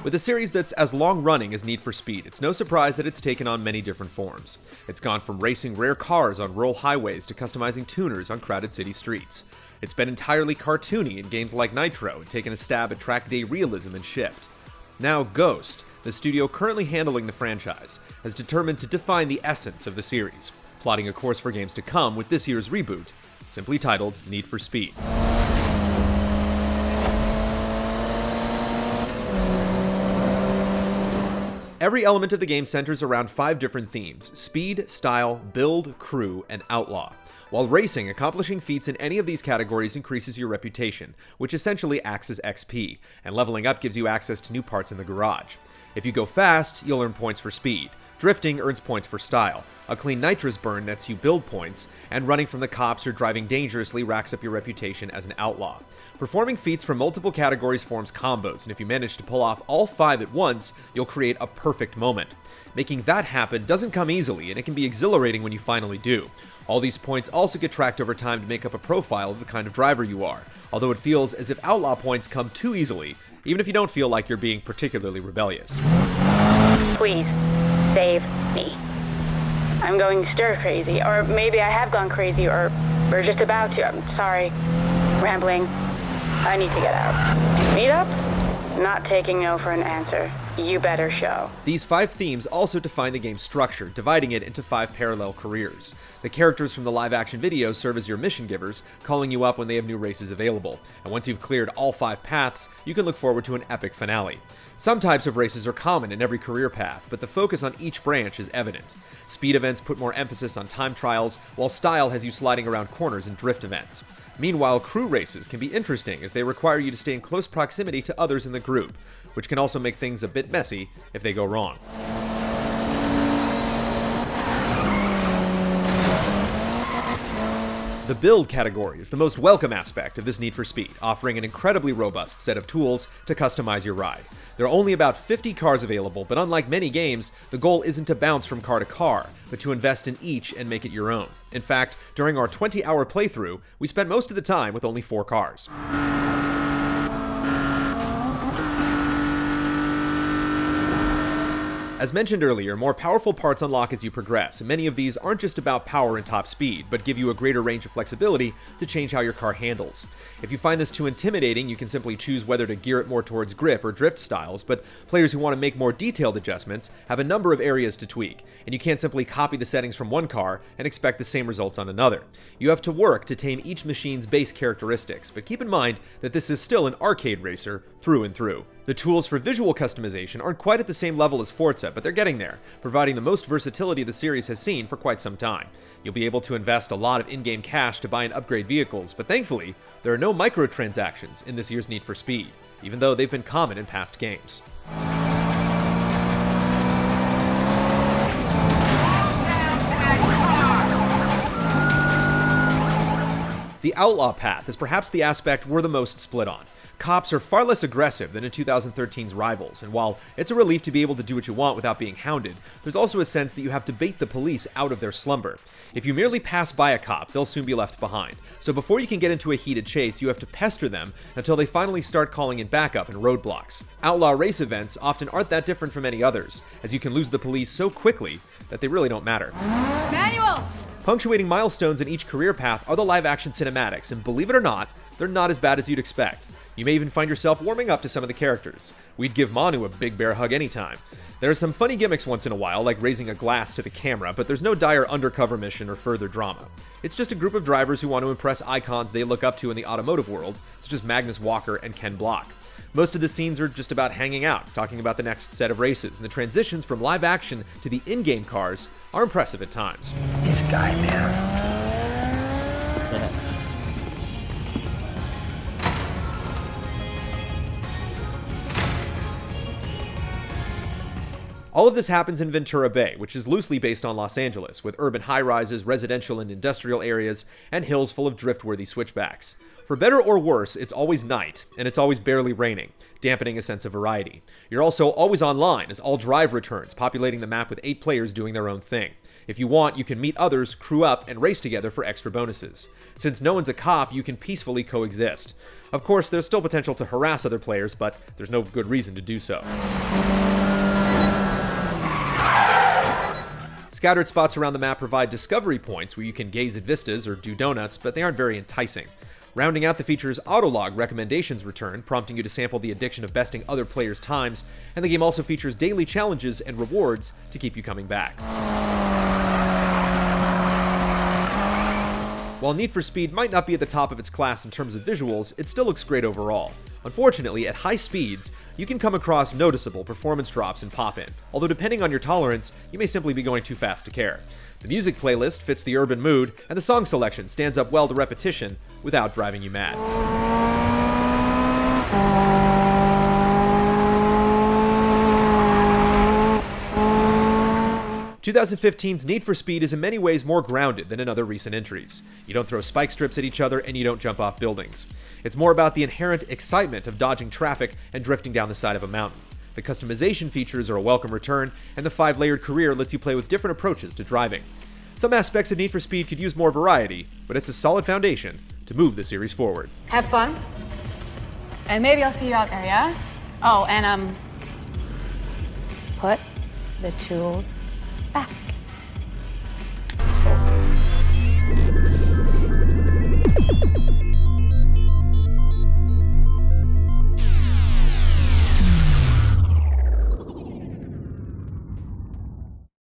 With a series that's as long-running as Need for Speed, it's no surprise that it's taken on many different forms. It's gone from racing rare cars on rural highways to customizing tuners on crowded city streets. It's been entirely cartoony in games like Nitro and taken a stab at track day realism and Shift. Now Ghost, the studio currently handling the franchise, has determined to define the essence of the series, plotting a course for games to come with this year's reboot, simply titled Need for Speed. Every element of the game centers around 5 different themes: speed, style, build, crew, and outlaw. While racing, accomplishing feats in any of these categories increases your reputation, which essentially acts as XP, and leveling up gives you access to new parts in the garage. If you go fast, you'll earn points for speed. Drifting earns points for style. A clean nitrous burn nets you build points, and running from the cops or driving dangerously racks up your reputation as an outlaw. Performing feats from multiple categories forms combos, and if you manage to pull off all 5 at once, you'll create a perfect moment. Making that happen doesn't come easily, and it can be exhilarating when you finally do. All these points also get tracked over time to make up a profile of the kind of driver you are, although it feels as if outlaw points come too easily, even if you don't feel like you're being particularly rebellious. Please, save me. I'm going stir crazy, or maybe I have gone crazy, or we're just about to. I'm sorry. Rambling. I need to get out. Meet up? Not taking no for an answer. You better show. These 5 themes also define the game's structure, dividing it into 5 parallel careers. The characters from the live-action videos serve as your mission givers, calling you up when they have new races available. And once you've cleared all 5 paths, you can look forward to an epic finale. Some types of races are common in every career path, but the focus on each branch is evident. Speed events put more emphasis on time trials, while style has you sliding around corners in drift events. Meanwhile, crew races can be interesting as they require you to stay in close proximity to others in the group, which can also make things a bit messy if they go wrong. The build category is the most welcome aspect of this Need for Speed, offering an incredibly robust set of tools to customize your ride. There are only about 50 cars available, but unlike many games, the goal isn't to bounce from car to car, but to invest in each and make it your own. In fact, during our 20-hour playthrough, we spent most of the time with only 4 cars. As mentioned earlier, more powerful parts unlock as you progress, and many of these aren't just about power and top speed, but give you a greater range of flexibility to change how your car handles. If you find this too intimidating, you can simply choose whether to gear it more towards grip or drift styles, but players who want to make more detailed adjustments have a number of areas to tweak, and you can't simply copy the settings from one car and expect the same results on another. You have to work to tame each machine's base characteristics, but keep in mind that this is still an arcade racer through and through. The tools for visual customization aren't quite at the same level as Forza, but they're getting there, providing the most versatility the series has seen for quite some time. You'll be able to invest a lot of in-game cash to buy and upgrade vehicles, but thankfully, there are no microtransactions in this year's Need for Speed, even though they've been common in past games. The outlaw path is perhaps the aspect we're the most split on. Cops are far less aggressive than in 2013's Rivals, and while it's a relief to be able to do what you want without being hounded, there's also a sense that you have to bait the police out of their slumber. If you merely pass by a cop, they'll soon be left behind. So before you can get into a heated chase, you have to pester them until they finally start calling in backup and roadblocks. Outlaw race events often aren't that different from any others, as you can lose the police so quickly that they really don't matter. Manual! Punctuating milestones in each career path are the live-action cinematics, and believe it or not, they're not as bad as you'd expect. You may even find yourself warming up to some of the characters. We'd give Manu a big bear hug anytime. There are some funny gimmicks once in a while, like raising a glass to the camera, but there's no dire undercover mission or further drama. It's just a group of drivers who want to impress icons they look up to in the automotive world, such as Magnus Walker and Ken Block. Most of the scenes are just about hanging out, talking about the next set of races, and the transitions from live action to the in-game cars are impressive at times. This guy, man. All of this happens in Ventura Bay, which is loosely based on Los Angeles, with urban high-rises, residential and industrial areas, and hills full of drift-worthy switchbacks. For better or worse, it's always night, and it's always barely raining, dampening a sense of variety. You're also always online, as All Drive returns, populating the map with 8 players doing their own thing. If you want, you can meet others, crew up, and race together for extra bonuses. Since no one's a cop, you can peacefully coexist. Of course, there's still potential to harass other players, but there's no good reason to do so. Scattered spots around the map provide discovery points where you can gaze at vistas or do donuts, but they aren't very enticing. Rounding out the features, autolog recommendations return, prompting you to sample the addiction of besting other players' times, and the game also features daily challenges and rewards to keep you coming back. While Need for Speed might not be at the top of its class in terms of visuals, it still looks great overall. Unfortunately, at high speeds, you can come across noticeable performance drops in pop-in, although depending on your tolerance, you may simply be going too fast to care. The music playlist fits the urban mood, and the song selection stands up well to repetition without driving you mad. 2015's Need for Speed is in many ways more grounded than in other recent entries. You don't throw spike strips at each other, and you don't jump off buildings. It's more about the inherent excitement of dodging traffic and drifting down the side of a mountain. The customization features are a welcome return, and the 5-layered career lets you play with different approaches to driving. Some aspects of Need for Speed could use more variety, but it's a solid foundation to move the series forward. Have fun. And maybe I'll see you out there, yeah? Oh, and put the tools back.